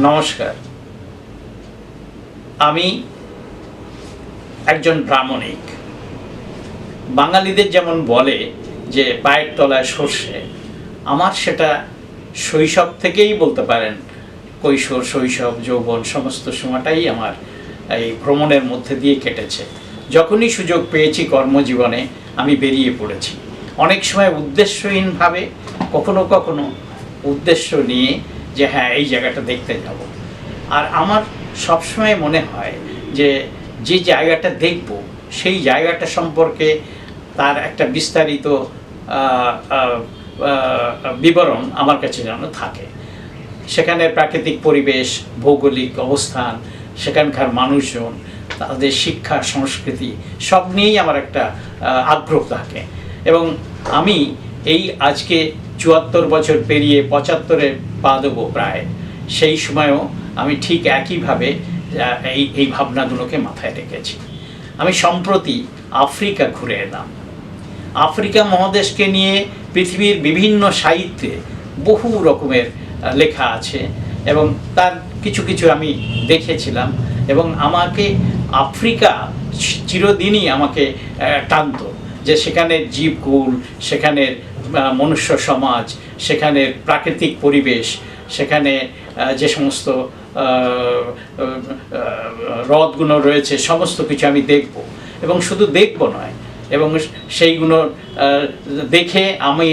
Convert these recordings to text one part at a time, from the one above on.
নমস্কার। আমি একজন ব্রাহ্মণিক। বাঙালিদের যেমন বলে যে পায়ের তলায় সর্ষে, আমার সেটা শৈশব থেকেই বলতে পারেন। কৈশোর, শৈশব, যৌবন সমস্ত সময়টাই আমার এই ভ্রমণের মধ্যে দিয়ে কেটেছে। যখনই সুযোগ পেয়েছি কর্মজীবনে আমি বেরিয়ে পড়েছি, অনেক সময় উদ্দেশ্যহীনভাবে, কখনো কখনো উদ্দেশ্য নিয়ে যে হ্যাঁ এই জায়গাটা দেখতে যাব। আর আমার সবসময় মনে হয় যে যে জায়গাটা দেখব সেই জায়গাটা সম্পর্কে তার একটা বিস্তারিত বিবরণ আমার কাছে যেন থাকে। সেখানে প্রাকৃতিক পরিবেশ, ভৌগোলিক অবস্থান, সেখানকার মানুষজন, তাদের শিক্ষা, সংস্কৃতি সব নিয়েই আমার একটা আগ্রহ থাকে। এবং আমি এই আজকে ৭৪ বছর পেরিয়ে ৭৫-এ পা দেবো প্রায়, সেই সময়ও আমি ঠিক একইভাবে এই ভাবনাগুলোকে মাথায় রেখেছি। আমি সম্প্রতি আফ্রিকা ঘুরে এলাম। আফ্রিকা মহাদেশকে নিয়ে পৃথিবীর বিভিন্ন সাহিত্যে বহু রকমের লেখা আছে এবং তার কিছু কিছু আমি দেখেছিলাম এবং আমাকে আফ্রিকা চিরদিনই আমাকে টানত, যে সেখানের জীবকুল, সেখানের মনুষ্য সমাজ, সেখানের প্রাকৃতিক পরিবেশ, সেখানে যে সমস্ত হ্রদগুলো রয়েছে সমস্ত কিছু আমি দেখব। এবং শুধু দেখব নয়, এবং সেইগুলো দেখে আমি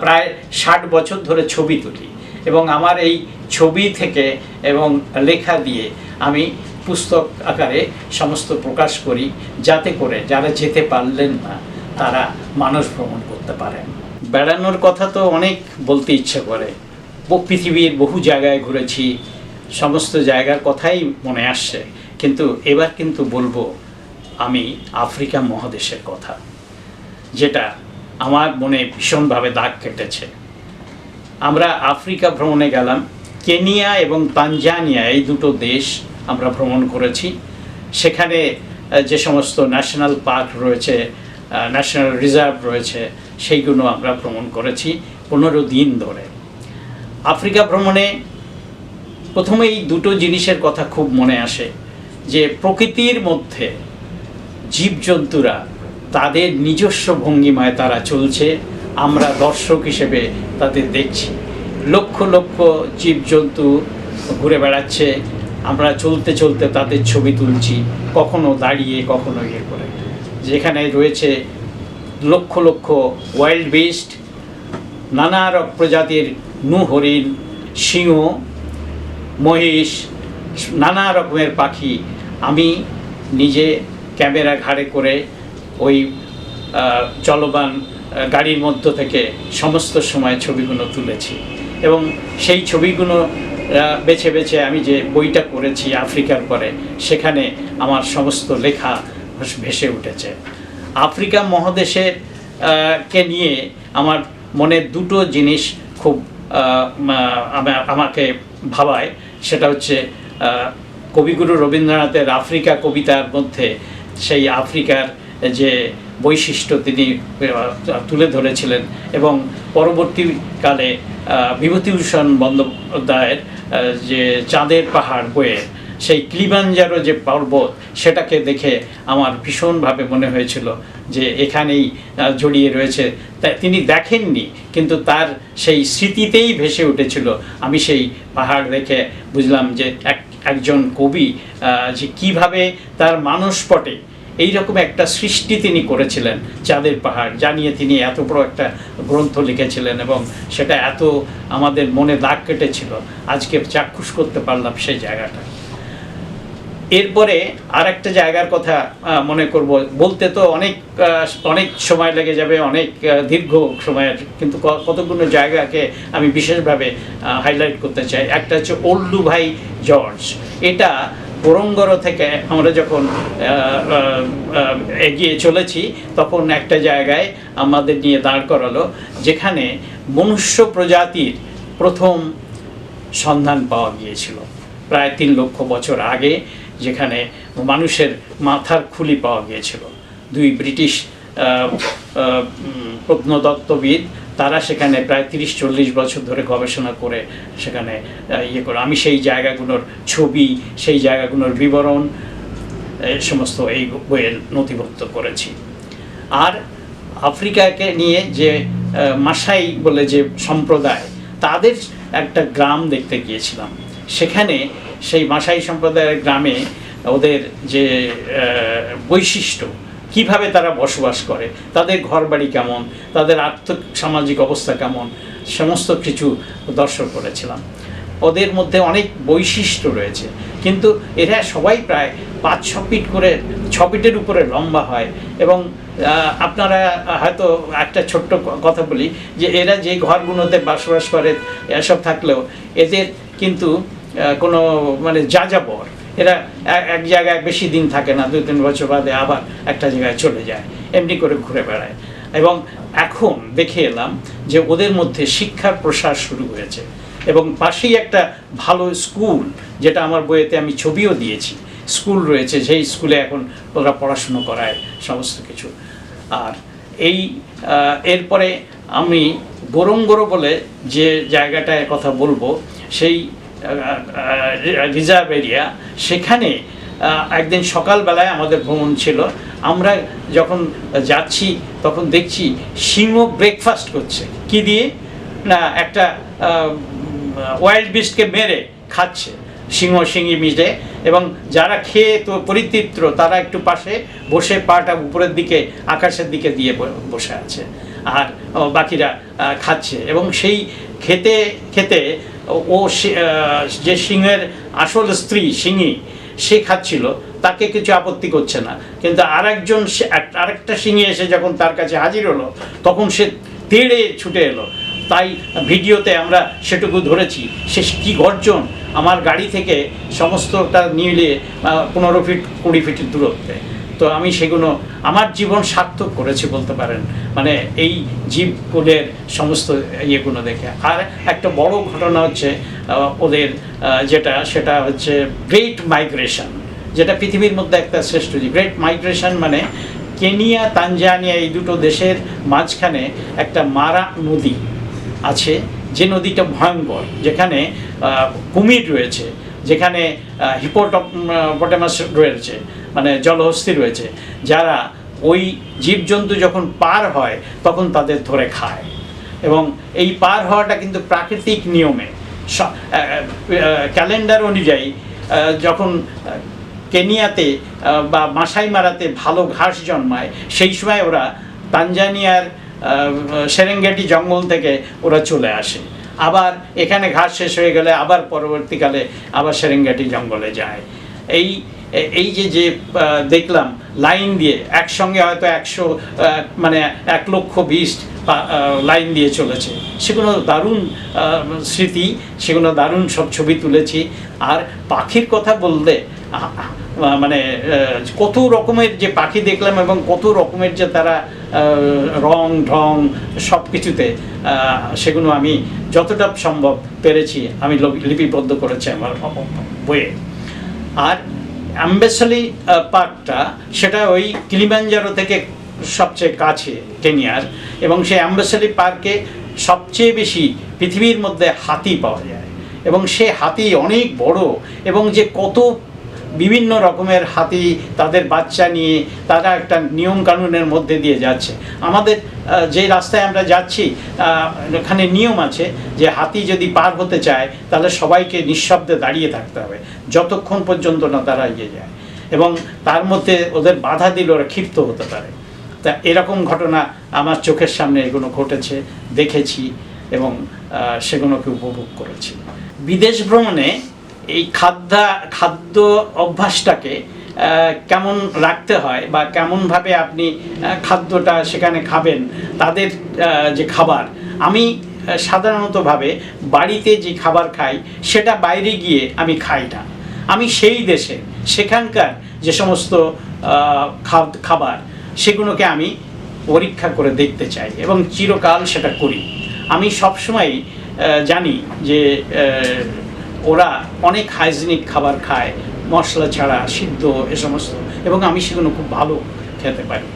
প্রায় ৬০ বছর ধরে ছবি তুলি এবং আমার এই ছবি থেকে এবং লেখা দিয়ে আমি পুস্তক আকারে সমস্ত প্রকাশ করি, যাতে করে যারা যেতে পারলেন না তারা মানস ভ্রমণ করতে পারেন। বেড়ানোর কথা তো অনেক বলতে ইচ্ছে করে। পৃথিবীর বহু জায়গায় ঘুরেছি, সমস্ত জায়গার কথাই মনে আসছে, কিন্তু এবার কিন্তু বলবো আমি আফ্রিকা মহাদেশের কথা, যেটা আমার মনে ভীষণভাবে দাগ কেটেছে। আমরা আফ্রিকা ভ্রমণে গেলাম। কেনিয়া এবং তানজানিয়া এই দুটো দেশ আমরা ভ্রমণ করেছি। সেখানে যে সমস্ত ন্যাশনাল পার্ক রয়েছে, ন্যাশনাল রিজার্ভ রয়েছে, সেইগুলো আমরা ভ্রমণ করেছি 15 দিন ধরে। আফ্রিকা ভ্রমণে প্রথমেই দুটো জিনিসের কথা খুব মনে আসে, যে প্রকৃতির মধ্যে জীবজন্তুরা তাদের নিজস্ব ভঙ্গিমায় তারা চলছে, আমরা দর্শক হিসেবে তাদের দেখছি। লক্ষ লক্ষ জীবজন্তু ঘুরে বেড়াচ্ছে, আমরা চলতে চলতে তাদের ছবি তুলছি, কখনো দাঁড়িয়ে কখনো ইয়ে করে। যেখানে রয়েছে লক্ষ লক্ষ ওয়াইল্ড বিস্ট, নানা প্রজাতির হরিণ, সিংহ, মহিষ, নানা রকমের পাখি। আমি নিজে ক্যামেরা ঘাড়ে করে ওই চলমান গাড়ির মধ্য থেকে সমস্ত সময় ছবিগুলো তুলেছি এবং সেই ছবিগুলো বেছে বেছে আমি যে বইটা করেছি আফ্রিকার পরে, সেখানে আমার সমস্ত লেখা ভেসে উঠেছে। আফ্রিকা মহাদেশের কে নিয়ে আমার মনে দুটো জিনিস খুব আমাকে ভাবায়। সেটা হচ্ছে কবিগুরু রবীন্দ্রনাথের আফ্রিকা কবিতার মধ্যে সেই আফ্রিকার যে বৈশিষ্ট্য তিনি তুলে ধরেছিলেন, এবং পরবর্তীকালে বিভূতিভূষণ বন্দ্যোপাধ্যায়ের যে চাঁদের পাহাড় বইয়ে সেই কিলিমাঞ্জারো যে পর্বত, সেটাকে দেখে আমার ভীষণভাবে মনে হয়েছিল যে এখানেই জড়িয়ে রয়েছে। তা তিনি দেখেননি, কিন্তু তার সেই স্মৃতিতেই ভেসে উঠেছিল। আমি সেই পাহাড় দেখে বুঝলাম যে একজন কবি যে কিভাবে তার মানসপটে এইরকম একটা সৃষ্টি তিনি করেছিলেন, চাঁদের পাহাড়, জানিয়ে তিনি এত বড় একটা গ্রন্থ লিখেছিলেন এবং সেটা এত আমাদের মনে দাগ কেটেছিল। আজকে চাক্ষুষ করতে পারলাম সেই জায়গাটা। এরপরে আর একটা জায়গার কথা মনে করব, বলতে তো অনেক সময় লেগে যাবে, অনেক দীর্ঘ সময়ের, কিন্তু কতগুলো জায়গাকে আমি বিশেষভাবে হাইলাইট করতে চাই। একটা হচ্ছে ওল্ডুভাই জর্জ। এটা গোরঙ্গরো থেকে আমরা যখন এগিয়ে চলেছি তখন একটা জায়গায় আমাদের নিয়ে দাঁড় করালো, যেখানে মনুষ্য প্রজাতির প্রথম সন্ধান পাওয়া গিয়েছিল প্রায় 3 লক্ষ বছর আগে, যেখানে মানুষের মাথার খুলি পাওয়া গিয়েছিল। 2 ব্রিটিশ প্রত্নতত্ত্ববিদ তারা সেখানে প্রায় 30-40 বছর ধরে গবেষণা করে সেখানে ইয়ে করে। আমি সেই জায়গাগুলোর ছবি, সেই জায়গাগুলোর বিবরণ সমস্ত এই বইয়ে নথিভুক্ত করেছি। আর আফ্রিকাকে নিয়ে যে মাসাই বলে যে সম্প্রদায়, তাদের একটা গ্রাম দেখতে গিয়েছিলাম। সেখানে সেই মাসাই সম্প্রদায়ের গ্রামে ওদের যে বৈশিষ্ট্য, কিভাবে তারা বসবাস করে, তাদের ঘরবাড়ি কেমন, তাদের আর্থিক সামাজিক অবস্থা কেমন, সমস্ত কিছু দর্শন করেছিলাম। ওদের মধ্যে অনেক বৈশিষ্ট্য রয়েছে, কিন্তু এরা সবাই প্রায় 5-6 ফিট করে, 6 ফিটের উপরে লম্বা হয়। এবং আপনারা হয়তো একটা ছোট্ট কথা বলি যে এরা যে ঘরগুলোতে বসবাস করে এসব থাকলেও এদের কিন্তু কোনো মানে যাযাবর, এরা এক জায়গায় বেশি দিন থাকে না, 2-3 বছর বাদে আবার একটা জায়গায় চলে যায়, এমনি করে ঘুরে বেড়ায়। এবং এখন দেখে এলাম যে ওদের মধ্যে শিক্ষার প্রসার শুরু হয়েছে, এবং পাশেই একটা ভালো স্কুল, যেটা আমার বইয়েতে আমি ছবিও দিয়েছি, স্কুল রয়েছে। সেই স্কুলে এখন ওরা পড়াশুনো করায় সমস্ত কিছু। আর এই এরপরে আমি গোরঙ্গরো বলে যে জায়গাটায় কথা বলবো, সেই রিজার্ভ এরিয়া, সেখানে একদিন সকালবেলায় আমাদের ভ্রমণ ছিল। আমরা যখন যাচ্ছি তখন দেখছি সিংহ ব্রেকফাস্ট করছে। কি দিয়ে না, একটা ওয়াইল্ড বিস্টকে মেরে খাচ্ছে, সিংহ সিংহী মিলে। এবং যারা খেয়ে তো পরিতৃপ্ত, তারা একটু পাশে বসে পাটা উপরের দিকে আকাশের দিকে দিয়ে বসে আছে, আর বাকিরা খাচ্ছে। এবং সেই খেতে খেতে ও যে সিংহের আসল স্ত্রী সিংহী, সে খাচ্ছিল, তাকে কিছু আপত্তি করছে না। কিন্তু আরেকটা সিংহী এসে যখন তার কাছে হাজির হলো, তখন সে তেড়ে ছুটে এলো। তাই ভিডিওতে আমরা সেটুকু ধরেছি। সে কি গর্জন, আমার গাড়ি থেকে সমস্তটা নিয়ে 15 ফিট 20 ফিটের দূরত্বে। তো আমি সেগুলো আমার জীবন সার্থক করেছি বলতে পারেন, মানে এই জীবকুলের সমস্ত ইয়েগুলো দেখে। আর একটা বড় ঘটনা হচ্ছে ওদের সেটা হচ্ছে গ্রেট মাইগ্রেশন, যেটা পৃথিবীর মধ্যে একটা শ্রেষ্ঠ জীব। গ্রেট মাইগ্রেশন মানে কেনিয়া তানজানিয়া এই দুটো দেশের মাঝখানে একটা মারা নদী আছে, যে নদীটা ভয়ঙ্কর, যেখানে কুমির রয়েছে, যেখানে হিপোপটেমাস রয়েছে, মানে জলহস্তী রয়েছে, যারা ওই জীবজন্তু যখন পার হয় তখন তাদের ধরে খায়। এবং এই পার হওয়াটা কিন্তু প্রাকৃতিক নিয়মে, ক্যালেন্ডার অনুযায়ী, যখন কেনিয়াতে বা মাসাই মারাতে ভালো ঘাস জন্মায়, সেই সময় ওরা তানজানিয়ার সেরেঙ্গেটি জঙ্গল থেকে ওরা চলে আসে। আবার এখানে ঘাস শেষ হয়ে গেলে আবার পরবর্তীকালে আবার সেরেঙ্গেটি জঙ্গলে যায়। এই যে দেখলাম লাইন দিয়ে একসঙ্গে হয়তো 1,20,000 লাইন দিয়ে চলেছে, সেগুলো দারুণ স্মৃতি, সেগুলো দারুণ সব ছবি তুলেছি। আর পাখির কথা বললে মানে কত রকমের যে পাখি দেখলাম, এবং কত রকমের যে তারা রং ঢং সব কিছুতে, সেগুলো আমি যতটা সম্ভব পেরেছি আমি লিপিবদ্ধ করেছি আমার বইয়ে। আর অ্যাম্বেসালি পার্কটা, সেটা ওই কিলিমাঞ্জারো থেকে সবচেয়ে কাছে কেনিয়ার, এবং সেই অ্যাম্বেসালি পার্কে সবচেয়ে বেশি পৃথিবীর মধ্যে হাতি পাওয়া যায়। এবং সে হাতি অনেক বড়, এবং যে কত বিভিন্ন রকমের হাতি তাদের বাচ্চা নিয়ে তারা একটা নিয়ম কানুনের মধ্যে দিয়ে যাচ্ছে। আমাদের যে রাস্তায় আমরা যাচ্ছি ওখানে নিয়ম আছে যে হাতি যদি পার হতে চায় তাহলে সবাইকে নিঃশব্দে দাঁড়িয়ে থাকতে হবে যতক্ষণ পর্যন্ত না তারা এগিয়ে যায়, এবং তার মধ্যে ওদের বাধা দিলে ওরা ক্ষিপ্ত হতে পারে। তা এরকম ঘটনা আমার চোখের সামনে এগুলো ঘটেছে, দেখেছি, এবং সেগুলোকে উপভোগ করেছি। বিদেশ ভ্রমণে এই খাদ্য অভ্যাসটাকে কেমন রাখতে হয়, বা কেমনভাবে আপনি খাদ্যটা সেখানে খাবেন, তাদের যে খাবার, আমি সাধারণতভাবে বাড়িতে যে খাবার খাই সেটা বাইরে গিয়ে আমি খাই না। আমি সেই দেশে সেখানকার যে সমস্ত খাবার, সেগুলোকে আমি পরীক্ষা করে দেখতে চাই, এবং চিরকাল সেটা করি। আমি সবসময় জানি যে ওরা অনেক হাইজিনিক খাবার খায়, মশলা ছাড়া, সিদ্ধ, এ সমস্ত, এবং আমি সেগুলো খুব ভালো খেতে পারি।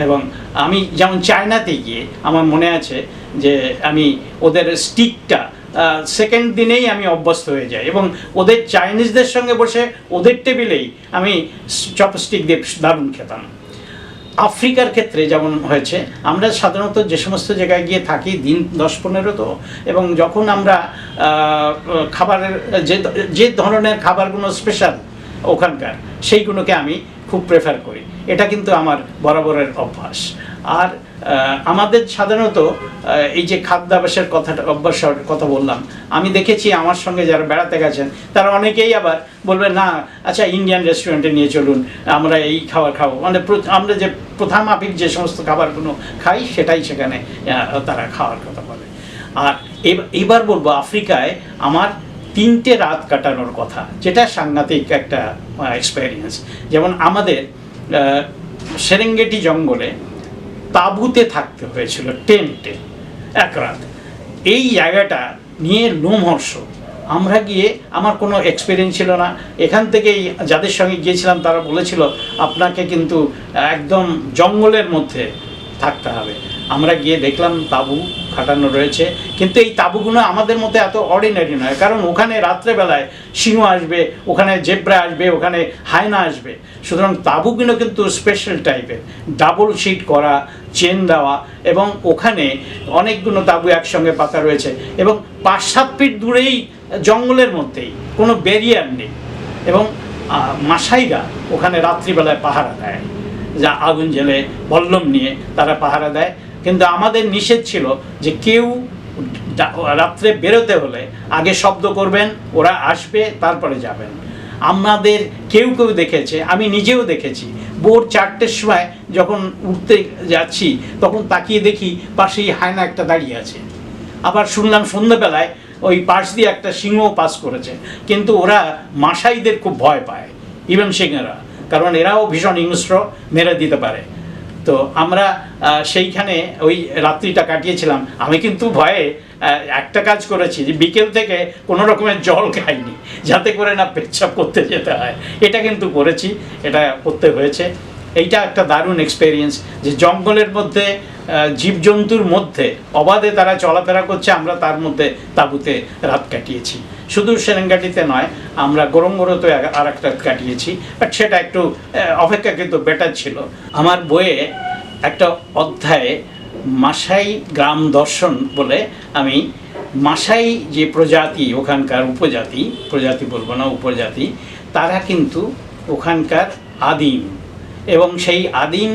এবং আমি যেমন চায়নাতে গিয়ে আমার মনে আছে যে আমি ওদের স্টিকটা সেকেন্ড দিনেই আমি অভ্যস্ত হয়ে যাই, এবং ওদের চাইনিজদের সঙ্গে বসে ওদের টেবিলেই আমি চপস্টিক দিয়ে দারুণ খেতাম। আফ্রিকার ক্ষেত্রে যেমন হয়েছে, আমরা সাধারণত যে সমস্ত জায়গায় গিয়ে থাকি দিন 10-15 তো, এবং যখন আমরা খাবারের যে ধরনের খাবারগুলো স্পেশাল ওখানকার, সেইগুলোকে আমি খুব প্রেফার করি। এটা কিন্তু আমার বরাবরের অভ্যাস। আর আমাদের সাধারণত এই যে খাদ্যাভ্যাসের অভ্যাসের কথা বললাম, আমি দেখেছি আমার সঙ্গে যারা বেড়াতে গেছেন তারা অনেকেই আবার বলবে না আচ্ছা ইন্ডিয়ান রেস্টুরেন্টে নিয়ে চলুন, আমরা এই খাবার খাবো, মানে আমরা যে প্রথামাফিক যে সমস্ত খাবারগুলো খাই সেটাই সেখানে তারা খাওয়ার কথা বলে। আর এবার বলবো আফ্রিকায় আমার 3টে রাত কাটানোর কথা, যেটা সাংঘাতিক একটা এক্সপেরিয়েন্স। যেমন আমাদের সেরেঙ্গেটি জঙ্গলে তাঁবুতে থাকতে হয়েছিল, টেন্টে 1 রাত। এই জায়গাটা নিয়ে লোমহর্ষক। আমরা গিয়ে আমার কোনো এক্সপিরিয়েন্স ছিল না। এখান থেকেই যাদের সঙ্গে গিয়েছিলাম তারা বলেছিল আপনাকে কিন্তু একদম জঙ্গলের মধ্যে থাকতে হবে। আমরা গিয়ে দেখলাম তাঁবু খাটানো রয়েছে, কিন্তু এই তাঁবুগুলো আমাদের মতো এত অর্ডিনারি নয়, কারণ ওখানে রাত্রেবেলায় সিংহ আসবে, ওখানে জেব্রা আসবে, ওখানে হায়না আসবে। সুতরাং তাঁবুগুলো কিন্তু স্পেশাল টাইপের, ডাবল শিট করা, চেন দেওয়া, এবং ওখানে অনেকগুলো তাঁবু একসঙ্গে পাতা রয়েছে, এবং 5-7 ফিট দূরেই জঙ্গলের মধ্যেই, কোনো ব্যারিয়ার নেই। এবং মাসাইরা ওখানে রাত্রিবেলায় পাহারা দেয়, যা আগুন জ্বেলে বল্লম নিয়ে তারা পাহারা দেয়। কিন্তু আমাদের নিষেধ ছিল যে কেউ রাত্রে বেরোতে হলে আগে শব্দ করবেন, ওরা আসবে, তারপরে যাবেন। আমাদের কেউ কেউ দেখেছে, আমি নিজেও দেখেছি, ভোর 4টের সময় যখন উঠতে যাচ্ছি তখন তাকিয়ে দেখি পাশেই হায়না একটা দাঁড়িয়ে আছে। আবার শুনলাম সন্ধ্যাবেলায় ওই পাশ দিয়ে একটা সিংহ পাস করেছে। কিন্তু ওরা মাসাইদের খুব ভয় পায়, ইভেন সিংহরা, কারণ এরাও ভীষণ হিংস্র, মেরে দিতে পারে। তো আমরা সেইখানে ওই রাত্রিটা কাটিয়েছিলাম। আমি কিন্তু ভয়ে একটা কাজ করেছি, যে বিকেল থেকে কোনো রকমের জল খাইনি, যাতে করে না পেচ্ছাপ করতে যেতে হয়। এটা কিন্তু করেছি, এটা করতে হয়েছে। এইটা একটা দারুণ এক্সপেরিয়েন্স, যে জঙ্গলের মধ্যে জীবজন্তুর মধ্যে অবাধে তারা চলাফেরা করছে, আমরা তার মধ্যে তাঁবুতে রাত কাটিয়েছি। শুধু সেরেঙ্গাটিতে নয়, আমরা গোরঙ্গোরতে আর একটা কাটিয়েছি, বাট সেটা একটু অপেক্ষাকৃত বেটার ছিল। আমার বইয়ে একটা অধ্যায়ে মাসাই গ্রাম দর্শন বলে আমি মাসাই যে প্রজাতি, ওখানকার প্রজাতি বলবো না, উপজাতি, তারা কিন্তু ওখানকার আদিম, এবং সেই আদিম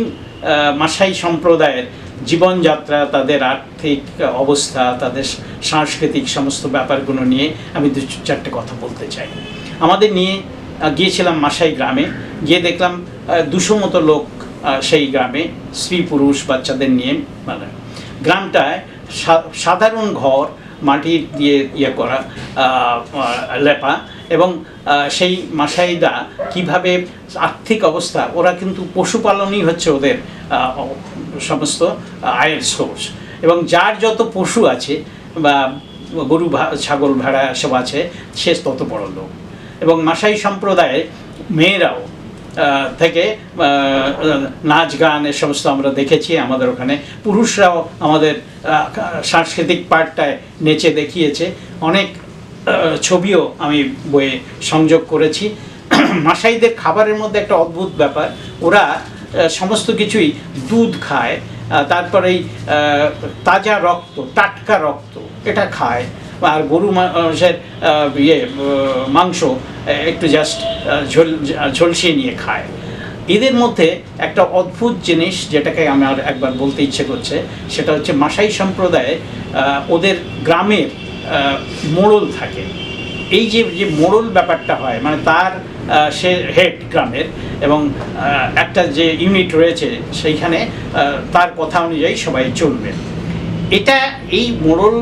মাসাই সম্প্রদায়ের জীবনযাত্রা, তাদের আর্থিক অবস্থা, তাদের সাংস্কৃতিক সমস্ত ব্যাপারগুলো নিয়ে আমি 2-4টে কথা বলতে চাই। আমাদের নিয়ে গিয়েছিলাম মাসাই গ্রামে, গিয়ে দেখলাম 200 মতো লোক সেই গ্রামে, স্ত্রী পুরুষ বাচ্চাদের নিয়ে। মানে গ্রামটায় সাধারণ ঘর, মাটির দিয়ে করা, লেপা, এবং সেই মাসাইরা কিভাবে আর্থিক অবস্থা, ওরা কিন্তু পশুপালনই হচ্ছে ওদের সমস্ত আয়ের সোর্স, এবং যার যত পশু আছে বা গরু ছাগল ভেড়া সব আছে, সে তত বড় লোক। এবং মাসাই সম্প্রদায়ের মেয়েরাও থেকে নাচ গান এ সমস্ত আমরা দেখেছি আমাদের ওখানে। পুরুষরাও আমাদের সাংস্কৃতিক পার্টটায় নেচে দেখিয়েছে। অনেক ছবিও আমি বইয়ে সংযোগ করেছি। মাসাইদের খাবারের মধ্যে একটা অদ্ভুত ব্যাপার, ওরা সমস্ত কিছুই দুধ খায়, তারপরেই তাজা রক্ত, টাটকা রক্ত এটা খায়, আর গরু মাংসের মাংস একটু জাস্ট ঝলসিয়ে নিয়ে খায়। এদের মধ্যে একটা অদ্ভুত জিনিস যেটাকে আমার একবার বলতে ইচ্ছে করছে, সেটা হচ্ছে মাসাই সম্প্রদায়ে ওদের গ্রামের মোড়ল থাকে। এই যে মোড়ল ব্যাপারটা হয়, মানে তার সে হেড গ্রামের, এবং একটা যে ইউনিট রয়েছে সেইখানে তার কথা অনুযায়ী সবাই চলবে। এটা এই মোড়ল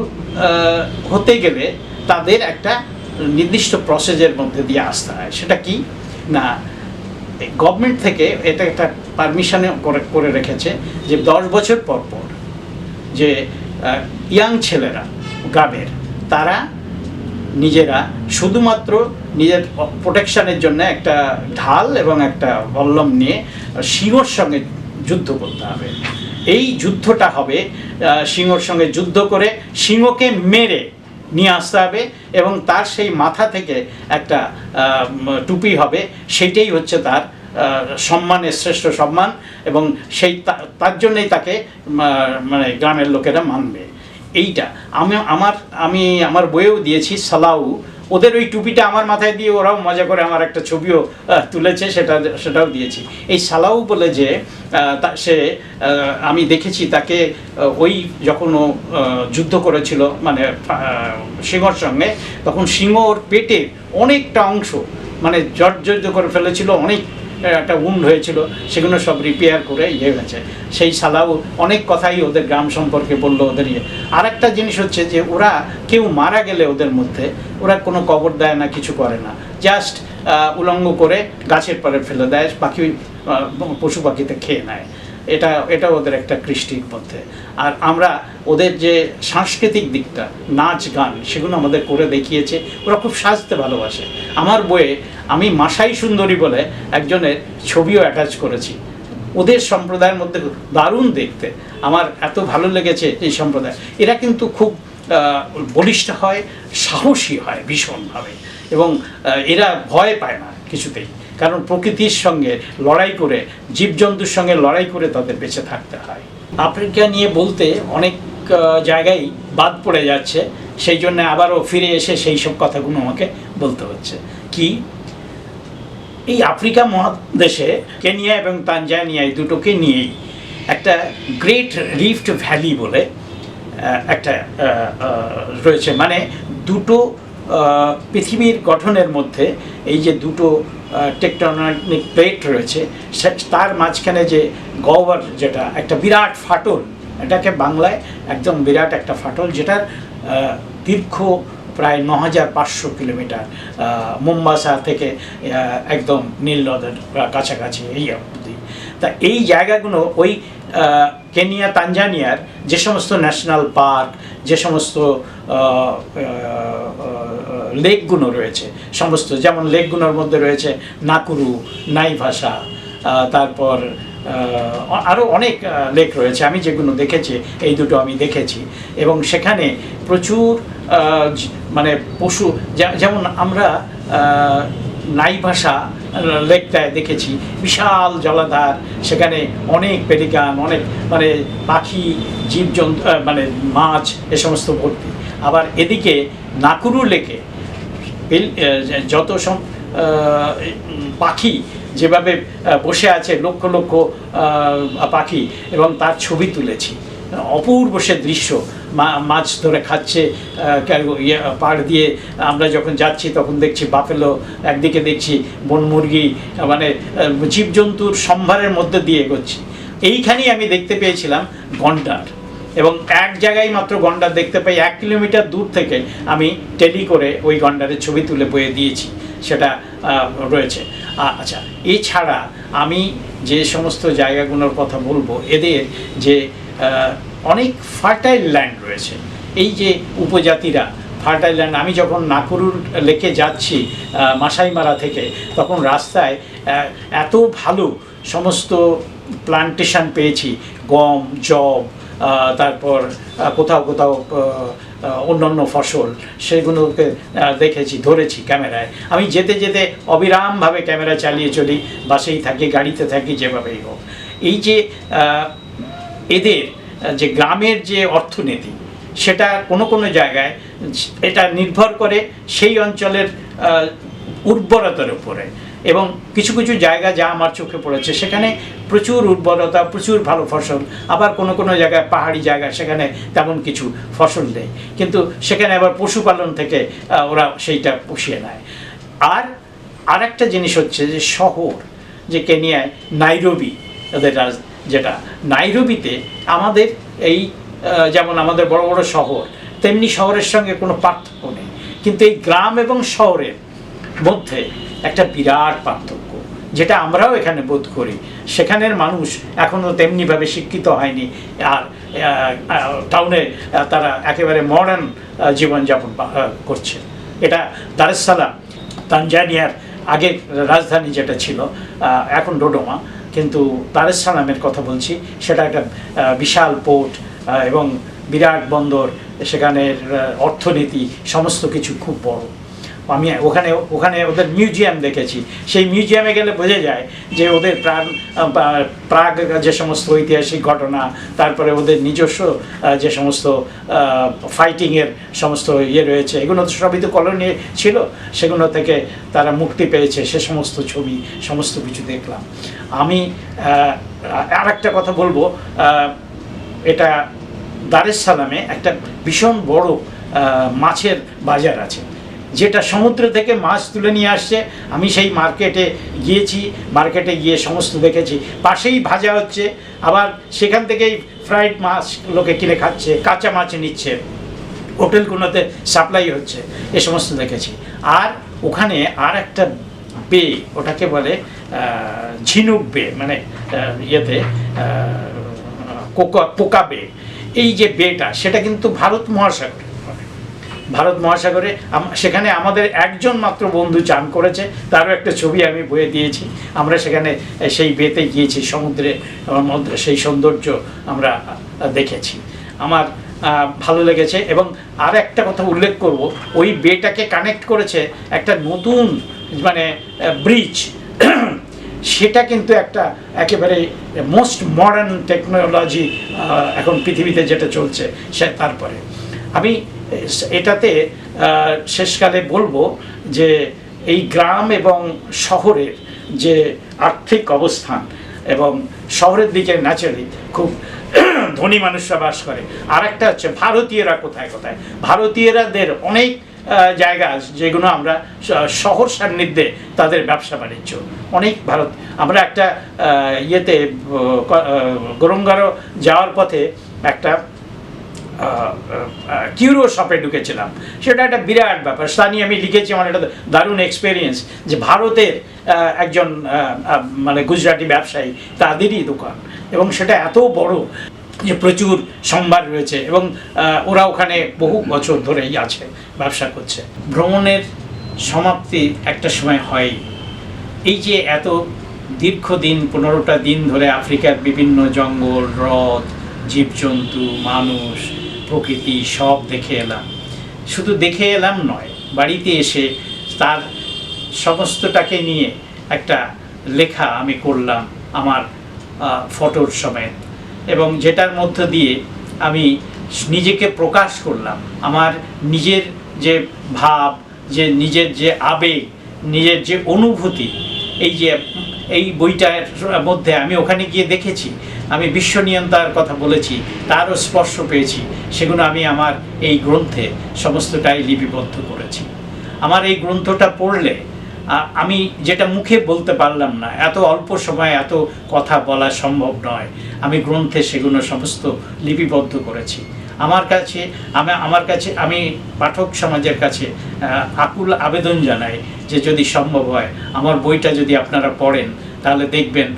হতে গেলে তাদের একটা নির্দিষ্ট প্রসেসের মধ্যে দিয়ে আসতে হয়। সেটা কি না, গভর্নমেন্ট থেকে এটা একটা পারমিশনে করে রেখেছে যে 10 বছর পর পর যে ইয়াং ছেলেরা গ্রামের, তারা নিজেরা শুধুমাত্র নিজের প্রোটেকশনের জন্য একটা ঢাল এবং একটা বল্লম নিয়ে সিংহর সঙ্গে যুদ্ধ করতে হবে। এই যুদ্ধটা হবে সিংহর সঙ্গে যুদ্ধ করে সিংহকে মেরে নিয়ে আসতে হবে এবং তার সেই মাথা থেকে একটা টুপি হবে, সেইটাই হচ্ছে তার সম্মানের শ্রেষ্ঠ সম্মান এবং সেই তার জন্যই তাকে মানে গ্রামের লোকেরা মানবে। এইটা আমি আমার বইয়েও দিয়েছি সালাউ, ওদের ওই টুপিটা আমার মাথায় দিয়ে ওরাও মজা করে আমার একটা ছবিও তুলেছে, সেটাও দিয়েছি। এই সালাউ বলে যে সে আমি দেখেছি তাকে ওই যখন ও যুদ্ধ করেছিল মানে সিংহর সঙ্গে, তখন সিংহ ওর পেটের অনেকটা অংশ মানে জর্জরিত করে ফেলেছিল, অনেক একটা উন্ড হয়েছিল, সেগুলো সব রিপেয়ার করে হয়েছে। সেই সালাউ অনেক কথাই ওদের গ্রাম সম্পর্কে বললো ওদের আর একটা জিনিস হচ্ছে যে ওরা কেউ মারা গেলে ওদের মধ্যে ওরা কোনো কবর দেয় না, কিছু করে না, জাস্ট উলঙ্গ করে গাছের পরে ফেলে দেয়, পাখি পশু পাখিতে খেয়ে নেয়। এটা ওদের একটা কৃষ্টির মধ্যে। আর আমরা ওদের যে সাংস্কৃতিক দিকটা, নাচ গান, সেগুলো আমাদের করে দেখিয়েছে। ওরা খুব সাজতে ভালোবাসে। আমার বইয়ে আমি মাসাই সুন্দরী বলে একজনের ছবিও অ্যাটাচ করেছি। ওদের সম্প্রদায়ের মধ্যে দারুণ দেখতে, আমার এত ভালো লেগেছে এই সম্প্রদায়। এরা কিন্তু খুব বলিষ্ঠ হয়, সাহসী হয় ভীষণভাবে, এবং এরা ভয় পায় না কিছুতেই, কারণ প্রকৃতির সঙ্গে লড়াই করে, জীবজন্তুর সঙ্গে লড়াই করে তাদের বেঁচে থাকতে হয়। আফ্রিকা নিয়ে বলতে অনেক জায়গায় বাদ পড়ে যাচ্ছে, সেই জন্য আবারও ফিরে এসে সেই সব কথাগুলো আমাকে বলতে হচ্ছে। কি এই আফ্রিকা মহাদেশে কেনিয়া এবং তানজানিয়া এই দুটোকে নিয়েই একটা গ্রেট রিফট ভ্যালি বলে একটা রয়েছে, মানে দুটো পৃথিবীর গঠনের মধ্যে এই যে দুটো টেকটনিক প্লেট রয়েছে, তার মাঝখানে যে গহ্বর, যেটা একটা বিরাট ফাটল, এটাকে বাংলায় একদম বিরাট একটা ফাটল, যেটার দীর্ঘ প্রায় ৯৫০০ কিলোমিটার, মোম্বাসা থেকে একদম নীল নদের কাছাকাছি এই অবধি। তা এই জায়গাগুলো ওই কেনিয়া তানজানিয়ার যে সমস্ত ন্যাশনাল পার্ক, যে সমস্ত লেকগুলো রয়েছে সমস্ত, যেমন লেকগুলোর মধ্যে রয়েছে নাকুরু, নাইভাসা, তারপর আরও অনেক লেক রয়েছে। আমি যেগুলো দেখেছি এই দুটো আমি দেখেছি, এবং সেখানে প্রচুর মানে পশু, যেমন আমরা নাইভাসা লেকটায় দেখেছি বিশাল জলাধার, সেখানে অনেক পেলিকান, অনেক মানে পাখি, জীবজন্তু, মানে মাছ, এ সমস্ত ভর্তি। আবার এদিকে নাকুরু লেকে যত সব পাখি যেভাবে বসে আছে, লক্ষ লক্ষ পাখি, এবং তার ছবি তুলেছি। অপূর্ব সে দৃশ্য, মাছ ধরে খাচ্ছে পাড় দিয়ে। আমরা যখন যাচ্ছি তখন দেখছি বাফেলো, একদিকে দেখছি বনমুরগি, মানে জীবজন্তুর সম্ভারের মধ্যে দিয়ে এগোচ্ছি। এইখানেই আমি দেখতে পেয়েছিলাম গন্ডার, এবং এক জায়গায় মাত্র গন্ডার দেখতে পাই, 1 কিলোমিটার দূর থেকে আমি টেলি করে ওই গন্ডারের ছবি তুলে বয়ে দিয়েছি, সেটা রয়েছে। আচ্ছা, এছাড়া আমি যে সমস্ত জায়গাগুলোর কথা বলবো, এদের যে অনেক ফার্টাইল ল্যান্ড রয়েছে, এই যে উপজাতিরা ফার্টাইল ল্যান্ড। আমি যখন নাকুরুর লেকে যাচ্ছি মাসাইমারা থেকে, তখন রাস্তায় এত ভালো সমস্ত প্লান্টেশন পেয়েছি, গম, যব, তারপর কোথাও কোথাও অন্যান্য ফসল, সেগুলোকে দেখেছি, ধরেছি ক্যামেরায়। আমি যেতে যেতে অবিরামভাবে ক্যামেরা চালিয়ে চলি, বাসেই থাকি, গাড়িতে থাকি, যেভাবেই হোক। এই যে এদের যে গ্রামের যে অর্থনীতি, সেটা কোনো কোনো জায়গায় এটা নির্ভর করে সেই অঞ্চলের উর্বরতার উপরে, এবং কিছু কিছু জায়গা যা আমার চোখে পড়েছে সেখানে প্রচুর উর্বরতা, প্রচুর ভালো ফসল। আবার কোনো কোনো জায়গায় পাহাড়ি জায়গা, সেখানে তেমন কিছু ফসল নেই, কিন্তু সেখানে আবার পশুপালন থেকে ওরা সেইটা পুষিয়ে নেয়। আর একটা জিনিস হচ্ছে যে শহর, যে কেনিয়ায় নাইরোবি ওদের যেটা, নাইরোবিতে আমাদের এই যেমন আমাদের বড় বড় শহর, তেমনি শহরের সঙ্গে কোনো পার্থক্য নেই, কিন্তু এই গ্রাম এবং শহরের মধ্যে একটা বিরাট পার্থক্য, যেটা আমরাও এখানে বোধ করি। সেখানের মানুষ এখনও তেমনিভাবে শিক্ষিত হয়নি, আর টাউনে তারা একেবারে মডার্ন জীবনযাপন করছে। এটা দার es Salaam, তানজানিয়ার আগের রাজধানী যেটা ছিল, এখন ডোডোমা, কিন্তু দার es সালামের কথা বলছি, সেটা একটা বিশাল পোর্ট এবং বিরাট বন্দর, সেখানের অর্থনীতি সমস্ত কিছু খুব বড়। আমি ওখানে ওদের মিউজিয়াম দেখেছি। সেই মিউজিয়ামে গেলে বোঝা যায় যে ওদের প্রাগ যে সমস্ত ঐতিহাসিক ঘটনা, তারপরে ওদের নিজস্ব যে সমস্ত ফাইটিংয়ের সমস্ত ইয়ে রয়েছে, এগুলো তো সবই তো কলোনি ছিল, সেগুলো থেকে তারা মুক্তি পেয়েছে, সে সমস্ত ছবি সমস্ত কিছু দেখলাম। আমি আর একটা কথা বলবো, এটা দার es সালামে একটা ভীষণ বড় মাছের বাজার আছে, যেটা সমুদ্র থেকে মাছ তুলে নিয়ে আসছে। আমি সেই মার্কেটে গিয়েছি, মার্কেটে গিয়ে সমস্ত দেখেছি, পাশেই ভাজা হচ্ছে, আবার সেখান থেকেই ফ্রাইড মাছ লোকে কিনে খাচ্ছে, কাঁচা মাছ নিচ্ছে, হোটেলগুলোতে সাপ্লাই হচ্ছে, এ সমস্ত দেখেছি। আর ওখানে আর একটা বে, ওটাকে বলে ঝিনুক বে, মানে ইয়েতে পোকা বে। এই যে বেটা, সেটা কিন্তু ভারত মহাসাগরে সেখানে আমাদের একজন মাত্র বন্ধু চান করেছে, তারও একটা ছবি আমি বয়ে দিয়েছি। আমরা সেখানে সেই বেতে গিয়েছি, সমুদ্রে সেই সৌন্দর্য আমরা দেখেছি, আমার ভালো লেগেছে। এবং আর একটা কথা উল্লেখ করব, ওই বেটাকে কানেক্ট করেছে একটা নতুন মানে ব্রিজ, সেটা কিন্তু একটা একেবারে মোস্ট মডার্ন টেকনোলজি এখন পৃথিবীতে যেটা চলছে সে। তারপরে আমি এটাতে শেষকালে বলবো যে এই গ্রাম এবং শহরের যে আর্থিক অবস্থান, এবং শহরের দিকে ন্যাচারালি খুব ধনী মানুষরা বাস করে। আর একটা হচ্ছে ভারতীয়রা কোথায় কোথায়, ভারতীয়রাদের অনেক জায়গা যেগুলো আমরা শহর সান্নিধ্যে তাদের ব্যবসা বাণিজ্য অনেক। আমরা একটা ইয়েতে গোরঙ্গারো যাওয়ার পথে একটা কিউরো শপে ঢুকেছিলাম, সেটা একটা বিরাট ব্যাপার। স্থানীয় আমি লিখেছি, আমার একটা দারুণ এক্সপিরিয়েন্স, যে ভারতের একজন মানে গুজরাটি ব্যবসায়ী, তাদেরই দোকান, এবং সেটা এত বড় যে প্রচুর সম্ভার রয়েছে, এবং ওরা ওখানে বহু বছর ধরেই আছে, ব্যবসা করছে। ভ্রমণের সমাপ্তি একটা সময় হয়। এই যে এত দীর্ঘদিন 15টা দিন ধরে আফ্রিকার বিভিন্ন জঙ্গল, হ্রদ, জীবজন্তু, মানুষ, প্রকৃতি সব দেখে এলাম। শুধু দেখে এলাম নয়, বাড়িতে এসে তার সমস্তটাকে নিয়ে একটা লেখা আমি করলাম আমার ফটোর সমেত, এবং যেটার মধ্য দিয়ে আমি নিজেকে প্রকাশ করলাম, আমার নিজের যে ভাব, যে নিজের যে আবেগ, নিজের যে অনুভূতি। এই বইটার মধ্যে আমি ওখানে গিয়ে দেখেছি, আমি বিশ্বনিয়ন্তার কথা বলেছি, তারও স্পর্শ পেয়েছি, সেগুলো আমি আমার এই গ্রন্থে সমস্তটাই লিপিবদ্ধ করেছি। আমার এই গ্রন্থটা পড়লে আমি যেটা মুখে বলতে পারলাম না, এত অল্প সময়ে এত কথা বলা সম্ভব নয়, আমি গ্রন্থে সেগুলো সমস্ত লিপিবদ্ধ করেছি। আমার কাছে আমি পাঠক সমাজের কাছে আকুল আবেদন জানাই যে যদি সম্ভব হয় আমার বইটা যদি আপনারা পড়েন, তাহলে দেখবেন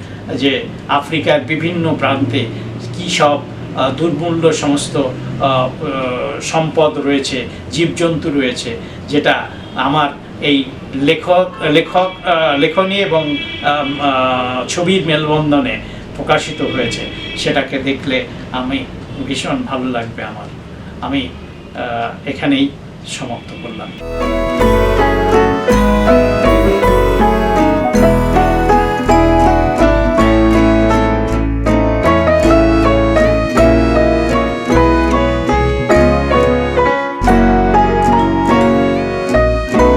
যে আফ্রিকার বিভিন্ন প্রান্তে কী সব দুর্মূল্য সমস্ত সম্পদ রয়েছে, জীবজন্তু রয়েছে, যেটা আমার এই লেখনী এবং ছবির মেলবন্ধনে প্রকাশিত হয়েছে। সেটাকে দেখলে আমি ভীষণ ভালো লাগবে আমার। আমি এখানেই সমাপ্ত করলাম।